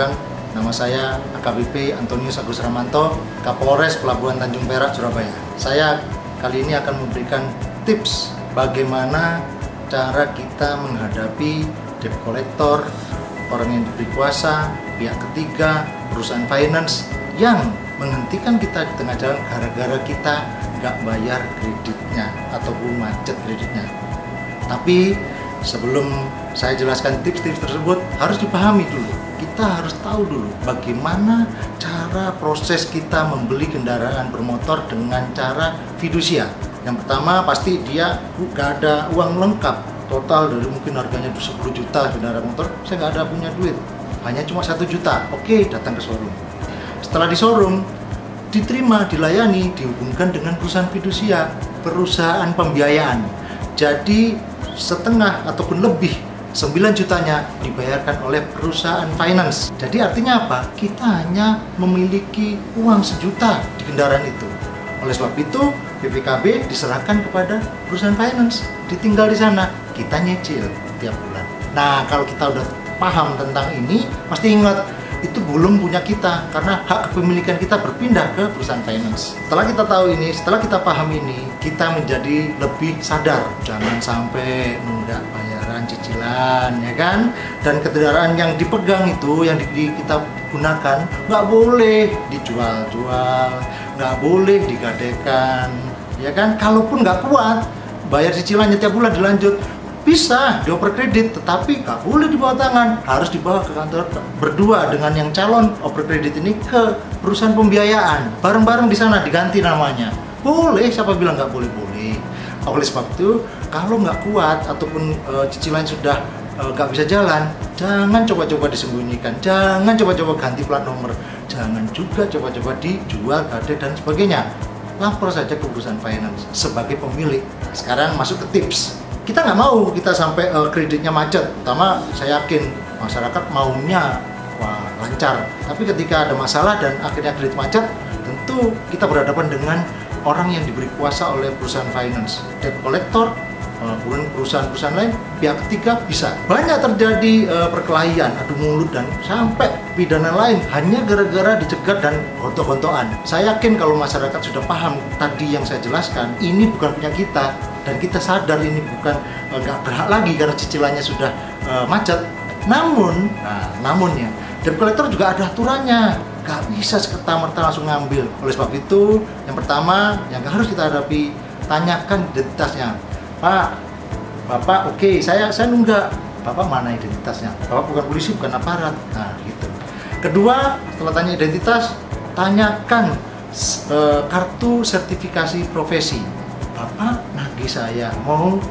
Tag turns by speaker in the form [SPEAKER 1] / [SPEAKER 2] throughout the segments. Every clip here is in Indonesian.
[SPEAKER 1] perkenalkan, nama saya AKBP Antonius Agus Ramanto, Kapolres Pelabuhan Tanjung Perak, Surabaya. Saya kali ini akan memberikan tips bagaimana cara kita menghadapi debt collector, orang yang diberi kuasa, pihak ketiga, perusahaan finance yang menghentikan kita di tengah jalan gara-gara kita nggak bayar kreditnya ataupun macet kreditnya. Tapi sebelum saya jelaskan tips-tips tersebut, harus dipahami dulu. Kita harus tahu dulu bagaimana cara proses kita membeli kendaraan bermotor dengan cara fidusia. Yang pertama, pasti dia nggak ada uang lengkap. Total dari mungkin harganya 10 juta kendaraan motor, saya nggak ada punya duit. Hanya cuma 1 juta. Oke, datang ke showroom. Setelah di showroom, diterima, dilayani, dihubungkan dengan perusahaan fidusia, perusahaan pembiayaan. Jadi setengah ataupun lebih 9 jutanya dibayarkan oleh perusahaan finance. Jadi artinya apa? Kita hanya memiliki uang 1 juta di kendaraan itu. Oleh sebab itu BPKB diserahkan kepada perusahaan finance, ditinggal di sana, kita nyicil tiap bulan. Nah, kalau kita udah paham tentang ini, pasti ingat itu belum punya kita karena hak kepemilikan kita berpindah ke perusahaan finance. Setelah kita tahu ini, setelah kita paham ini, kita menjadi lebih sadar. Jangan sampai nunggak bayaran cicilan, ya kan? Dan kendaraan yang dipegang itu, yang kita gunakan, nggak boleh dijual-jual, nggak boleh digadaikan, ya kan? Kalaupun nggak kuat, bayar cicilannya tiap bulan dilanjut, bisa dioper kredit, tetapi nggak boleh dibawa tangan, harus dibawa ke kantor berdua dengan yang calon oper kredit ini ke perusahaan pembiayaan, bareng-bareng di sana diganti namanya. Boleh, siapa bilang nggak boleh? Boleh. Oleh sebab itu, kalau nggak kuat ataupun cicilan sudah nggak bisa jalan, jangan coba-coba disembunyikan, jangan coba-coba ganti plat nomor, jangan juga coba-coba dijual, gadai dan sebagainya. Lapor saja ke perusahaan finance sebagai pemilik. Sekarang masuk ke tips. Kita nggak mau kita sampai kreditnya macet, pertama saya yakin masyarakat maunya lancar, tapi ketika ada masalah dan akhirnya kredit macet, tentu kita berhadapan dengan orang yang diberi kuasa oleh perusahaan finance, debt collector, kemudian perusahaan-perusahaan lain, pihak ketiga bisa. Banyak terjadi perkelahian, adu mulut dan sampai pidana lain hanya gara-gara dicegat dan gontok-gontokan. Saya yakin kalau masyarakat sudah paham tadi yang saya jelaskan, ini bukan punya kita dan kita sadar ini bukan nggak berhak lagi karena cicilannya sudah macet. Namun ya, debt collector juga ada aturannya, nggak bisa serta-merta langsung ngambil. Oleh sebab itu, yang pertama yang harus kita hadapi, tanyakan identitasnya. Pak, Bapak, oke, saya nunggak. Bapak mana identitasnya? Bapak bukan polisi, bukan aparat. Nah, gitu. Kedua, setelah tanya identitas, tanyakan kartu sertifikasi profesi. Bapak nagih saya, mau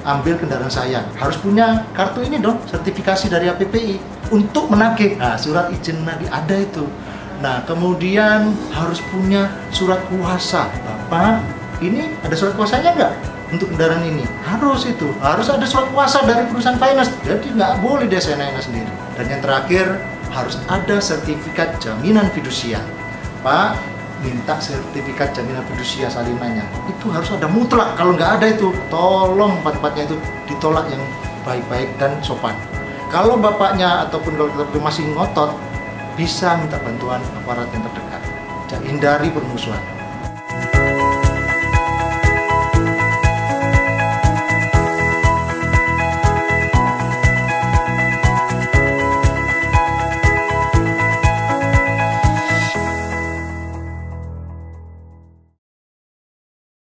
[SPEAKER 1] ambil kendaraan saya, harus punya kartu ini dong, sertifikasi dari APPI untuk menagih. Nah, surat izin nagih ada itu. Nah, kemudian harus punya surat kuasa. Bapak, ini ada surat kuasanya nggak? Untuk kendaraan ini harus ada surat kuasa dari perusahaan finance, jadi nggak boleh dia senena sendiri. Dan yang terakhir, harus ada sertifikat jaminan fidusia. Pak, minta sertifikat jaminan fidusia salinannya, itu harus ada mutlak. Kalau nggak ada itu, tolong empat-empatnya itu ditolak yang baik-baik dan sopan. Kalau bapaknya ataupun kalau kita masih ngotot, bisa minta bantuan aparat yang terdekat. Hindari permusuhan.